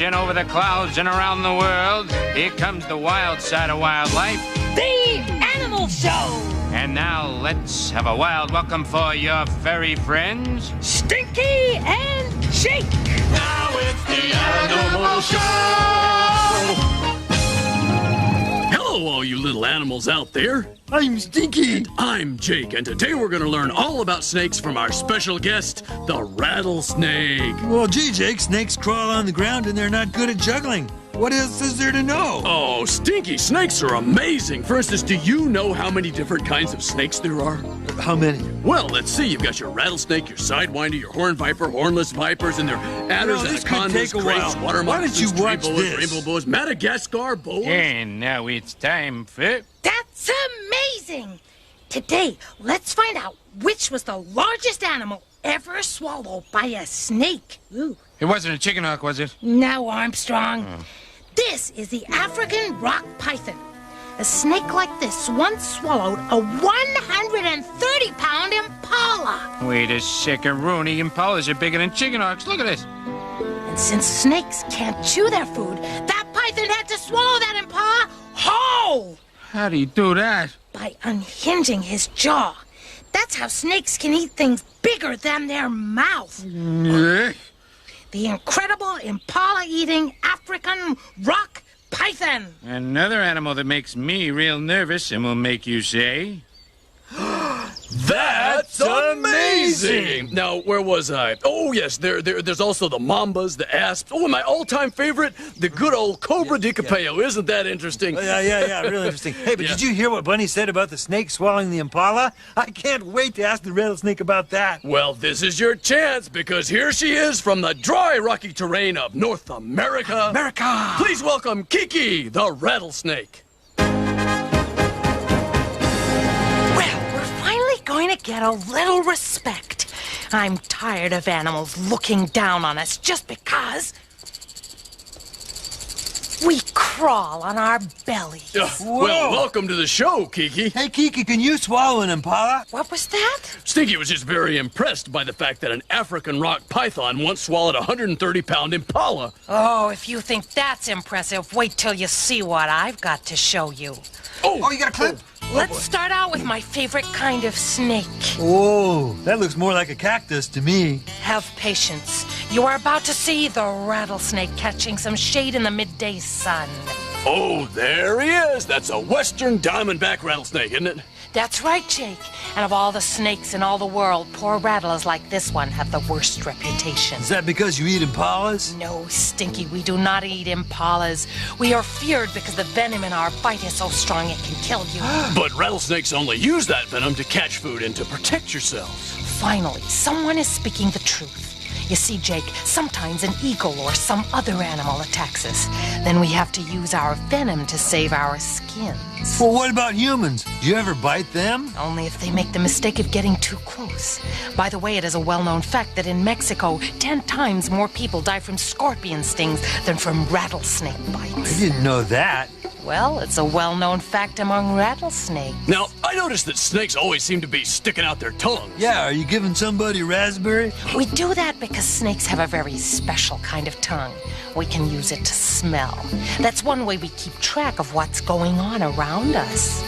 attention over the clouds and around the world. Here comes the wild side of wildlife. The Animal Show! And now let's have a wild welcome for your furry friends, Stinky and Jake! Now it's the Animal Show! Hello, all you little animals out there. I'm Stinky. And I'm Jake, and today we're going to learn all about snakes from our special guest, the Rattlesnake. Well, gee, Jake, snakes crawl on the ground and they're not good at juggling. What else is there to know? Oh, Stinky, snakes are amazing. For instance, do you know how many different kinds of snakes there are? How many? Well, let's see. You've got your rattlesnake, your sidewinder, your horned viper, hornless vipers, and their adders, this could take a crapes, while. water Why don't you moccasins, watch tree boas, this? rainbow boas, Madagascar boas. and now it's time for... That's amazing! Today, let's find out which was the largest animal ever swallowed by a snake. Ooh. It wasn't a chicken hawk, was it? No, Armstrong. This is the African rock python. A snake like this once swallowed a 130-pound impala. Wait a second, Rooney. Impalas are bigger than chicken hawks. Look at this. And since snakes can't chew their food, that python had to swallow that impala whole How do you do that? by unhinging his jaw. That's how snakes can eat things bigger than their mouth. Yeah. The incredible impala-eating African rock python. Another animal that makes me real nervous and will make you say... That's amazing! Now, where was I? Oh, yes, there's also the mambas, the asps. Oh, and my all-time favorite, the good old cobra de capello. Isn't that interesting? Yeah, really interesting. Hey, but did you hear what Bunny said about the snake swallowing the impala? I can't wait to ask the rattlesnake about that. Well, this is your chance, because here she is from the dry, rocky terrain of North America. America! Please welcome Kiki, the rattlesnake. Going to get a little respect. I'm tired of animals looking down on us just because we crawl on our bellies. Well, welcome to the show, Kiki. Hey, Kiki, can you swallow an impala? What was that? Stinky was just very impressed by the fact that an African rock python once swallowed a 130-pound impala. Oh, if you think that's impressive, wait till you see what I've got to show you. Oh, you got a clip? Let's start out with my favorite kind of snake. Oh, that looks more like a cactus to me. Have patience. You are about to see the rattlesnake catching some shade in the midday sun. Oh, there he is. That's a western diamondback rattlesnake, isn't it? That's right, Jake. And of all the snakes in all the world, poor rattlers like this one have the worst reputation. Is that because you eat impalas? No, Stinky, we do not eat impalas. We are feared because the venom in our bite is so strong it can kill you. But rattlesnakes only use that venom to catch food and to protect yourselves. Finally, someone is speaking the truth. You see, Jake, sometimes an eagle or some other animal attacks us. Then we have to use our venom to save our skins. Well, what about humans? Do you ever bite them? Only if they make the mistake of getting too close. By the way, it is a well-known fact that in Mexico, 10 times more people die from scorpion stings than from rattlesnake I bites. didn't know that. Well, it's a well-known fact among rattlesnakes. Now, I noticed that snakes always seem to be sticking out their tongues. Yeah, are you giving somebody raspberry? We do that because snakes have a very special kind of tongue. We can use it to smell. That's one way we keep track of what's going on around us.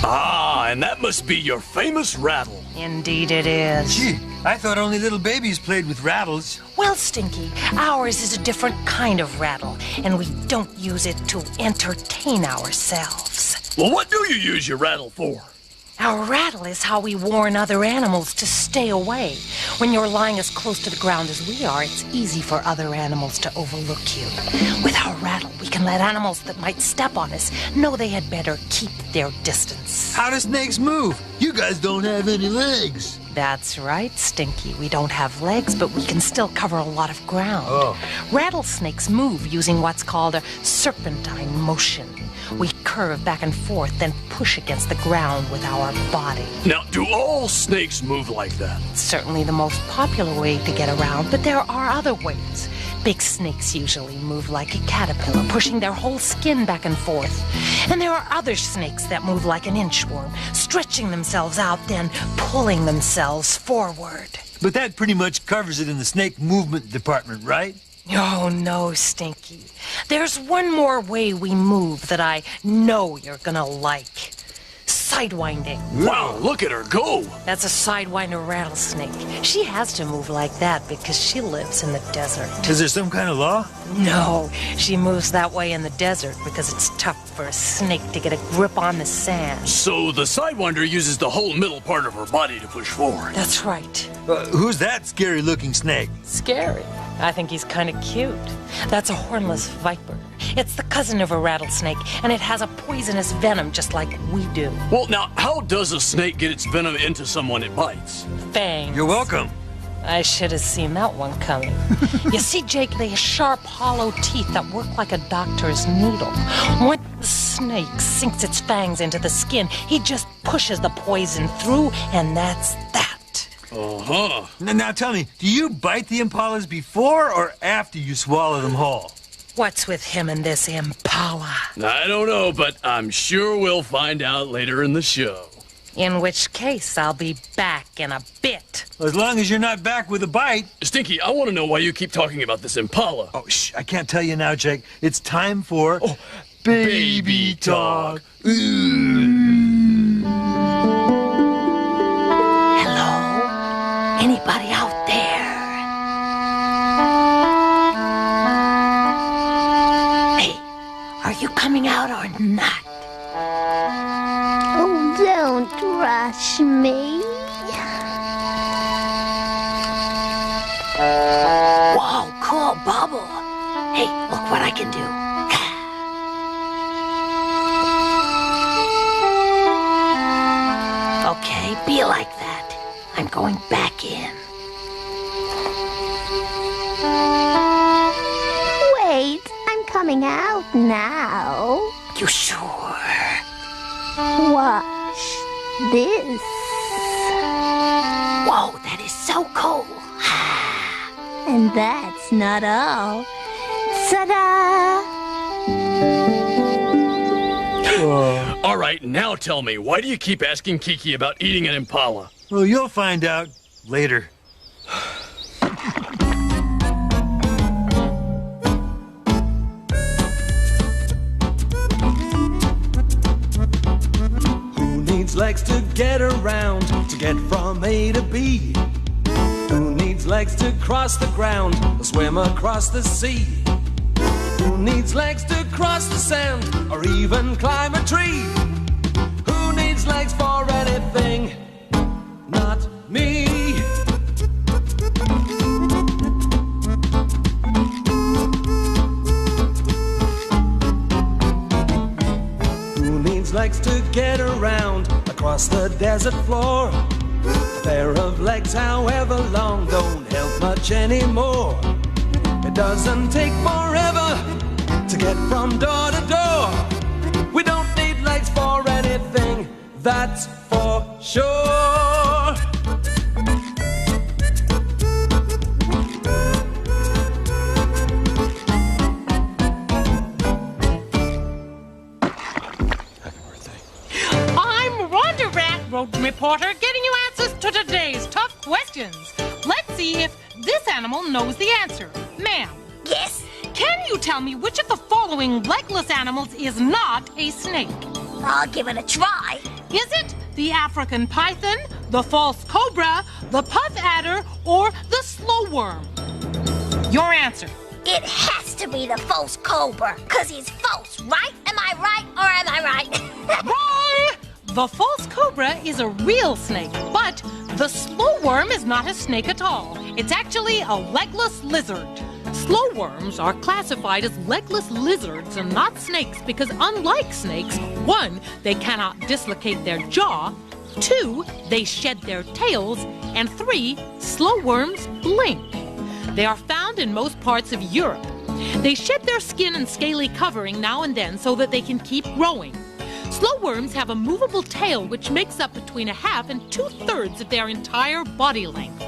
Ah, and that must be your famous rattle. Indeed it is. Gee, I thought only little babies played with rattles. Well, Stinky, ours is a different kind of rattle, and we don't use it to entertain ourselves. Well, what do you use your rattle for? Our rattle is how we warn other animals to stay away. When you're lying as close to the ground as we are, it's easy for other animals to overlook you. With our rattle, we can let animals that might step on us know they had better keep their distance. How do snakes move? You guys don't have any legs. That's right, Stinky. We don't have legs, but we can still cover a lot of ground. Oh. Rattlesnakes move using what's called a serpentine motion. We curve back and forth, then push against the ground with our body. Now, do all snakes move like that? It's certainly the most popular way to get around, but there are other ways. Big snakes usually move like a caterpillar, pushing their whole skin back and forth. And there are other snakes that move like an inchworm, stretching themselves out, then pulling themselves forward. But that pretty much covers it in the snake movement department, right? Oh, no, Stinky. There's one more way we move that I know you're gonna like. Sidewinding. Wow, look at her go! That's a sidewinder rattlesnake. She has to move like that because she lives in the desert. Is there some kind of law? No, she moves that way in the desert because it's tough for a snake to get a grip on the sand. So the Sidewinder uses the whole middle part of her body to push forward. That's right. Who's that scary-looking snake? Scary. I think he's kind of cute. That's a hornless viper. It's the cousin of a rattlesnake, and it has a poisonous venom just like we do. Well, now, how does a snake get its venom into someone it bites? Fangs. You're welcome. I should have seen that one coming. You see, Jake, they have sharp, hollow teeth that work like a doctor's needle. When the snake sinks its fangs into the skin, he just pushes the poison through, and that's that. Uh-huh. Now tell me, do you bite the impalas before or after you swallow them whole? What's with him and this impala? I don't know, but I'm sure we'll find out later in the show. In which case, I'll be back in a bit. As long as you're not back with a bite. Stinky, I want to know why you keep talking about this impala. Oh, shh, I can't tell you now, Jake. It's time for... baby talk. Hello? Anybody out there? Hey, are you coming out or not? Oh, don't rush me. Whoa, cool bubble. Hey, look what I can do. Okay, be like that. I'm going back in. Wait, I'm coming out now. You sure? Watch this. Whoa, that is so cool. And that's not all. Ta-da! All right, now tell me, why do you keep asking Kiki about eating an impala? Well, you'll find out later. Who needs legs to get around, to get from A to B? Who needs legs to cross the ground, or swim across the sea? Who needs legs to cross the sand, or even climb a tree? Who needs legs for anything? Not me. Who needs legs to get around across the desert floor? A pair of legs, however long, don't help much anymore. It doesn't take forever to get from door to door. We don't need legs for anything, that's for sure. I'm Rhonda Rat, road reporter, getting you answers to today's tough questions. Let's see if this animal knows the answer. Ma'am, Yes, can you tell me which of the following legless animals is not a snake? I'll give it a try. Is it the African python, the false cobra, the puff adder, or the slow worm? Your answer. It has to be the false cobra, 'cause he's false, right? Am I right or am I right? Wrong! The false cobra is a real snake, but the slow worm is not a snake at all. It's actually a legless lizard. Slow worms are classified as legless lizards and not snakes because unlike snakes, 1, they cannot dislocate their jaw, 2, they shed their tails, and 3, slow worms blink. They are found in most parts of Europe. They shed their skin and scaly covering now and then so that they can keep growing. Slow worms have a movable tail which makes up between a half and 2/3 of their entire body length.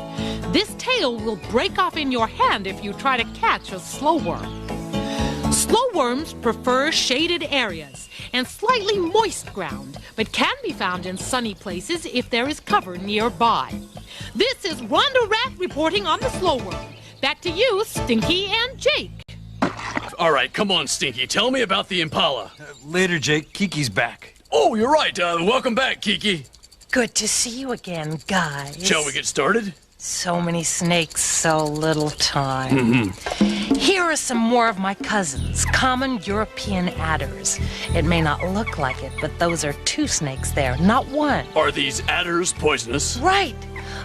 This tail will break off in your hand if you try to catch a slow worm. Slow worms prefer shaded areas and slightly moist ground, but can be found in sunny places if there is cover nearby. This is Rhonda Rat reporting on the slow worm. back to you, Stinky and Jake. All right, come on, Stinky. Tell me about the Impala. Later, Jake. Kiki's back. Oh, you're right. Welcome back, Kiki. Good to see you again, guys. Shall we get started? So many snakes, so little time. Here are some more of my cousins, common European adders. It may not look like it, but those are 2 snakes there, not 1. Are these adders poisonous? Right.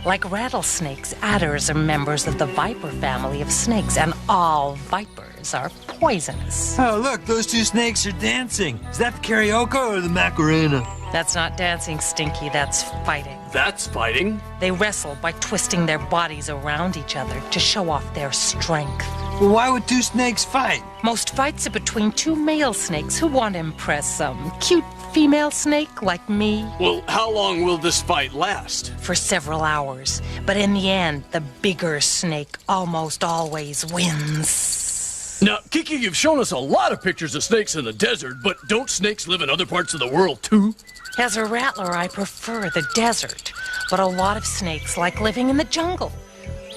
Like rattlesnakes, adders are members of the viper family of snakes, and all vipers are poisonous. Oh, look, those 2 snakes are dancing. Is that the karaoke or the Macarena? That's not dancing, Stinky, that's fighting. That's fighting. They wrestle by twisting their bodies around each other to show off their strength. Well, why would 2 snakes fight? Most fights are between 2 male snakes who want to impress some cute female snake like me. Well, how long will this fight last? For several hours. But in the end, the bigger snake almost always wins. Now, Kiki, you've shown us a lot of pictures of snakes in the desert, but don't snakes live in other parts of the world, too? As a rattler, I prefer the desert. But a lot of snakes like living in the jungle.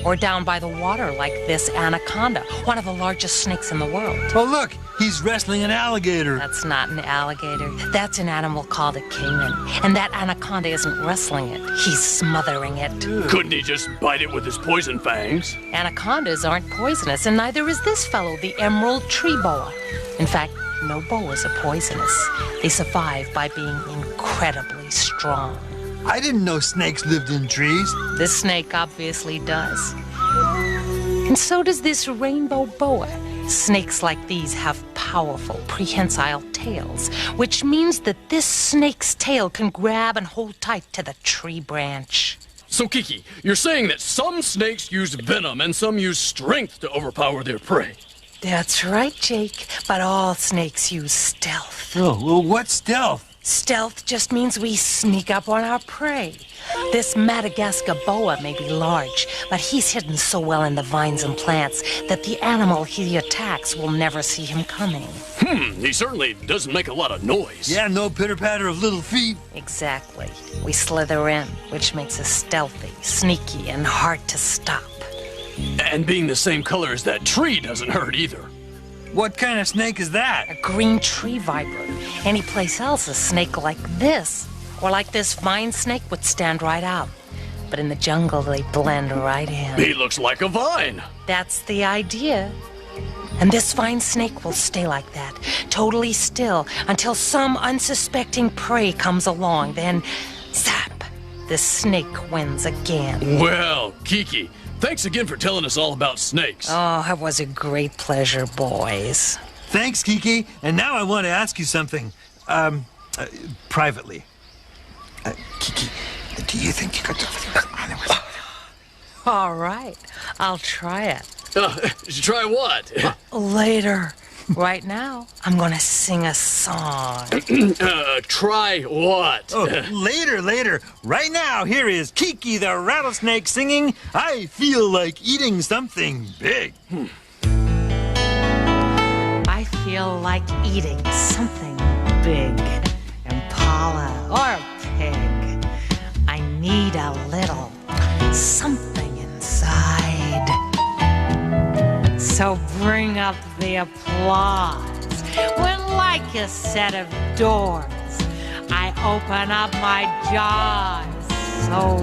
Or down by the water like this anaconda, one of the largest snakes in the world. Oh, look, he's wrestling an alligator. That's not an alligator. That's an animal called a caiman. And that anaconda isn't wrestling it. He's smothering it. Couldn't he just bite it with his poison fangs? Anacondas aren't poisonous, and neither is this fellow, the emerald tree boa. In fact, no boas are poisonous. They survive by being incredibly strong. I didn't know snakes lived in trees. This snake obviously does. And so does this rainbow boa. Snakes like these have powerful prehensile tails, which means that this snake's tail can grab and hold tight to the tree branch. So, Kiki, you're saying that some snakes use venom and some use strength to overpower their prey. That's right, Jake. But all snakes use stealth. Oh, well, what's stealth? Stealth just means we sneak up on our prey. This Madagascar boa may be large, but he's hidden so well in the vines and plants that the animal he attacks will never see him coming. He certainly doesn't make a lot of noise. Yeah, no pitter-patter of little feet. Exactly. We slither in, which makes us stealthy, sneaky, and hard to stop. And being the same color as that tree doesn't hurt either. What kind of snake is that? A green tree viper. Anyplace else, a snake like this, or like this vine snake, would stand right out. But in the jungle, they blend right in. He looks like a vine. That's the idea. And this vine snake will stay like that, totally still, until some unsuspecting prey comes along. Then, zap, the snake wins again. Well, Kiki, thanks again for telling us all about snakes. Oh, it was a great pleasure, boys. Thanks, Kiki. And now I want to ask you something. Privately. Kiki, do you think you could do it? All right, I'll try it. Try what? Later. Right now, I'm gonna sing a song. Try what? Oh, later. Right now, here is Kiki the rattlesnake singing, I feel like eating something big. I feel like eating something big. Impala or pig. I need a little something inside. So bring up the applause when, like a set of doors, I open up my jaws so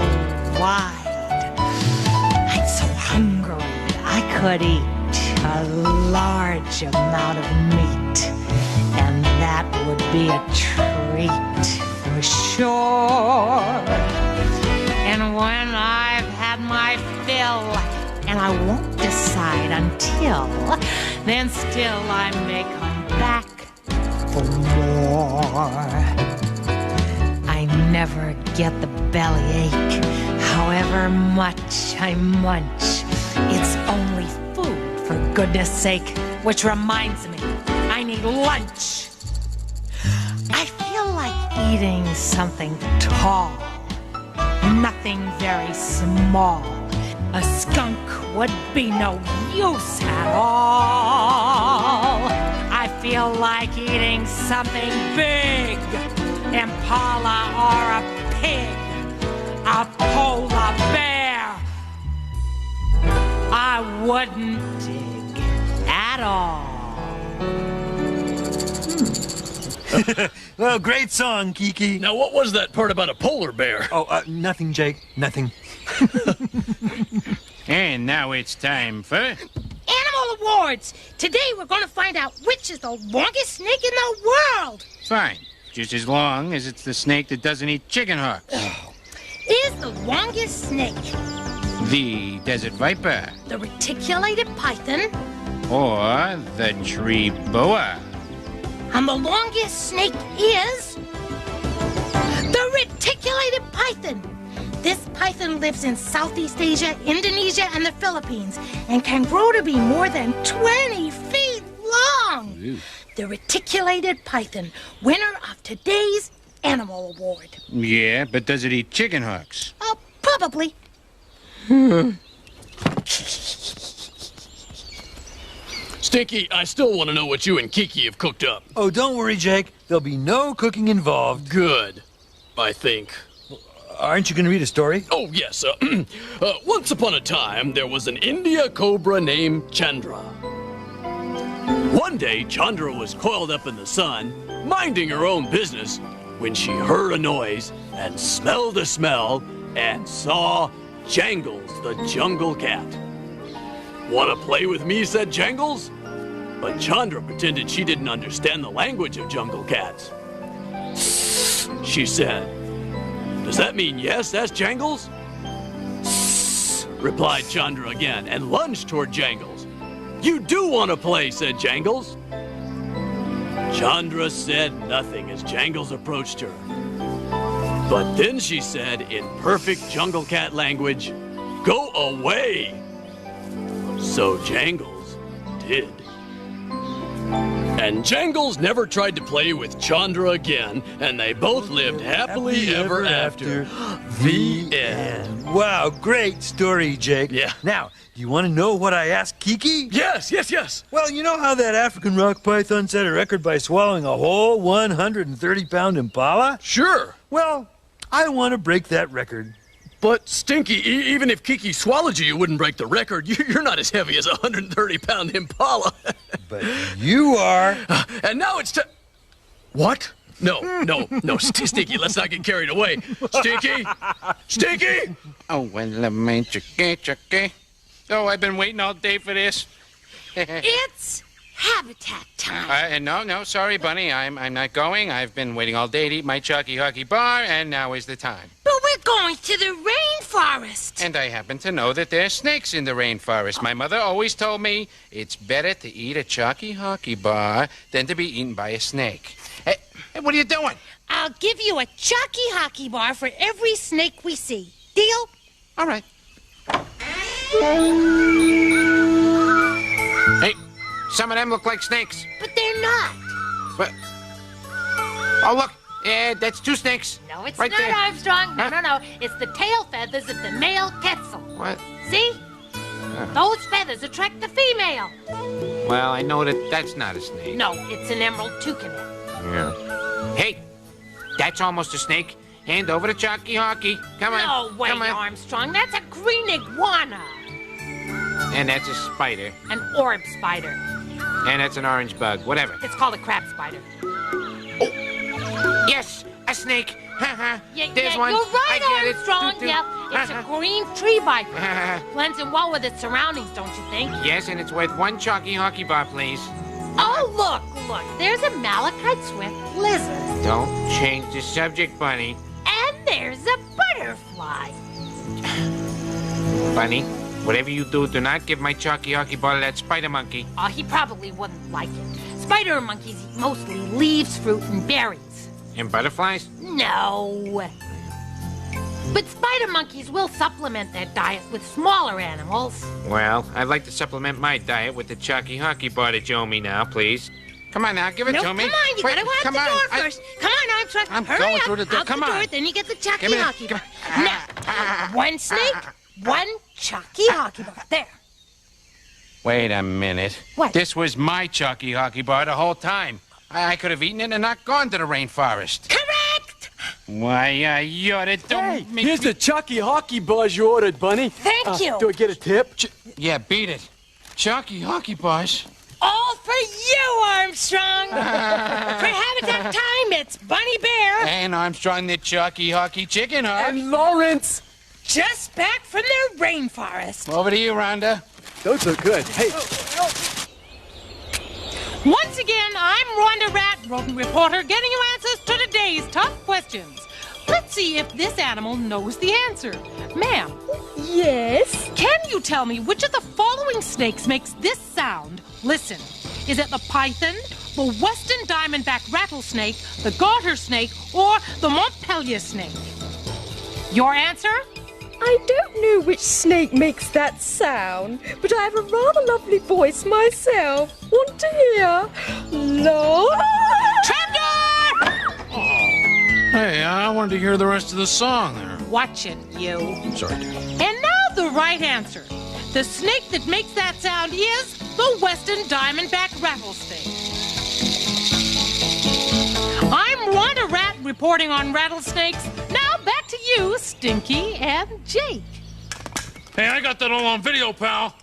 wide. I'm so hungry I could eat a large amount of meat, and that would be a treat for sure. And when I've had my fill, and I won't decide until, then still I may come back for more. I never get the bellyache, however much I munch. It's only food, for goodness sake, which reminds me, I need lunch. I feel like eating something tall, nothing very small. A skunk would be no use at all. I feel like eating something big. Impala or a pig. A polar bear. I I wouldn't dig at all. Well, great song, Kiki. Now, what was that part about a polar bear? Oh, nothing, Jake. Nothing. And now it's time for... Animal Awards! Today we're going to find out which is the longest snake in the world. Fine. Just as long as it's the snake that doesn't eat chicken hawks. Is the longest snake The desert viper. the reticulated python? Or the tree boa. And the longest snake is the reticulated python. This python lives in Southeast Asia, Indonesia, and the Philippines, and can grow to be more than 20 feet long. Ooh. The reticulated python, winner of today's Animal Award. Yeah, but does it eat chicken hawks? Oh, probably. Stinky, I still want to know what you and Kiki have cooked up. Oh, don't worry, Jake. There'll be no cooking involved. Good, I think. Aren't you going to read a story? Oh, yes. Once upon a time, there was an India cobra named Chandra. One day, Chandra was coiled up in the sun, minding her own business, when she heard a noise and smelled a smell and saw Jangles, the jungle cat. "Want to play with me?" said Jangles. But Chandra pretended she didn't understand the language of jungle cats. She said. "Does that mean yes?" asked Jangles. Replied Chandra again and lunged toward Jangles. "You do want to play," said Jangles. Chandra said nothing as Jangles approached her. But then she said in perfect jungle cat language, "Go away." So Jangles did. And Jangles never tried to play with Chandra again, and they both lived happily ever after. The end. Wow, great story, Jake. Yeah. Now, do you want to know what I asked Kiki? Yes, yes, yes. Well, you know how that African rock python set a record by swallowing a whole 130-pound impala? Sure. Well, I want to break that record. But Stinky, even if Kiki swallowed you, you wouldn't break the record. You're not as heavy as a 130-pound impala. But you are. And now it's What? No, Stinky, let's not get carried away. Stinky! Stinky! Oh, well, me chucky. Oh, I've been waiting all day for this. It's habitat time. No, sorry, Bunny. I'm not going. I've been waiting all day to eat my Chucky Hockey bar, and now is the time. But we're going to the rainforest. And I happen to know that there's snakes in the rainforest. My mother always told me it's better to eat a Chucky Hockey bar than to be eaten by a snake. Hey, what are you doing? I'll give you a Chucky Hockey bar for every snake we see. Deal? All right. Hey, some of them look like snakes. But they're not. But, oh, look. Yeah, that's two snakes. No, it's right not, there. Armstrong. No, Huh? no. It's the tail feathers of the male quetzal. What? See? Those feathers attract the female. Well, I know that's not a snake. No, it's an emerald toucan. Yeah. Hey, that's almost a snake. Hand over to Chucky Hockey. Come on. No way, Come on. Armstrong. That's a green iguana. And that's a spider. An orb spider. And that's an orange bug. Whatever. It's called a crab spider. Yes, a snake. There's yeah, one. You're right, I get Armstrong. It. Yeah, it's a green tree viper. Blends in well with its surroundings, don't you think? Yes, and it's worth one Chucky Hockey bar, please. Oh, look. There's a malachite swift lizard. Don't change the subject, Bunny. And there's a butterfly. Bunny, whatever you do not give my Chucky Hockey bar to that spider monkey. Oh, he probably wouldn't like it. Spider monkeys eat mostly leaves, fruit, and berries. And butterflies? No. But spider monkeys will supplement their diet with smaller animals. Well, I'd like to supplement my diet with the Chucky Hockey bar that you owe me now, please. Come on now, give it No, to me. come on, you Wait, gotta go out come the on. door first. Come on, Armstrong. I'm Hurry going up. through the door. Out Come the door, on. then you get the Chucky Give me Hockey the- bar. Now, one snake, one Chucky Hockey bar. There. Wait a minute. What? This was my Chucky Hockey bar the whole time. I could have eaten it and not gone to the rainforest. Correct! Why, you oughta don't make Here's me... the Chucky Hockey Bars you ordered, Bunny. Thank you. Do I get a tip? Yeah, beat it. Chalky hockey bars. All for you, Armstrong. For Habitat Time, it's Bunny Bear. And Armstrong the Chalky hockey chicken heart. And Lawrence. Just back from the rainforest. Over to you, Rhonda. Those are good. Hey, Once again, I'm Rhonda Rat, rodent reporter, getting you answers to today's tough questions. Let's see if this animal knows the answer. Ma'am, Yes? can you tell me which of the following snakes makes this sound? Listen. Is it the python, the western diamondback rattlesnake, the garter snake, or the Montpelier snake? Your answer? I don't know which snake makes that sound, but I have a rather lovely voice myself. Want to hear? Trapdoor! Hey, I wanted to hear the rest of the song there. Watch it, you. Sorry. And now the right answer. The snake that makes that sound is the western diamondback rattlesnake. I'm Rhonda Rat reporting on rattlesnakes. Now back to you, Stinky and Jake. Hey, I got that all on video, pal.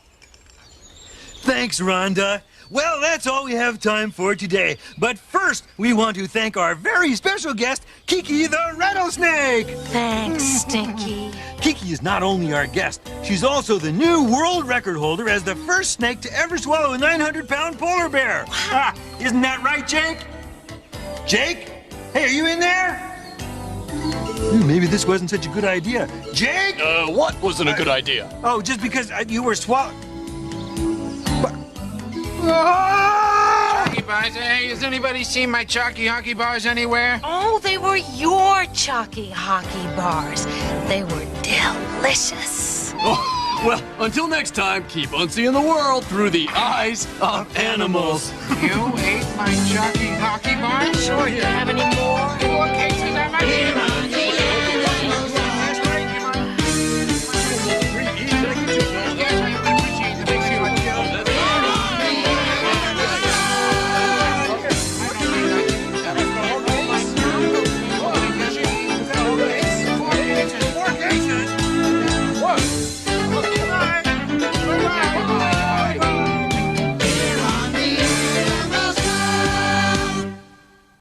Thanks, Rhonda. Well, that's all we have time for today. But first, we want to thank our very special guest, Kiki the Rattlesnake. Thanks, Stinky. Kiki is not only our guest, she's also the new world record holder as the first snake to ever swallow a 900-pound polar bear. Ah, isn't that right, Jake? Jake? Hey, are you in there? Maybe this wasn't such a good idea. Jake? what wasn't a good idea? Oh, just because you were swallowing. Chalky bars. Hey, has anybody seen my chalky hockey bars anywhere? Oh, they were your chalky hockey bars. They were delicious. Oh, well, until next time, keep on seeing the world through the eyes of animals. You ate my chalky hockey bars?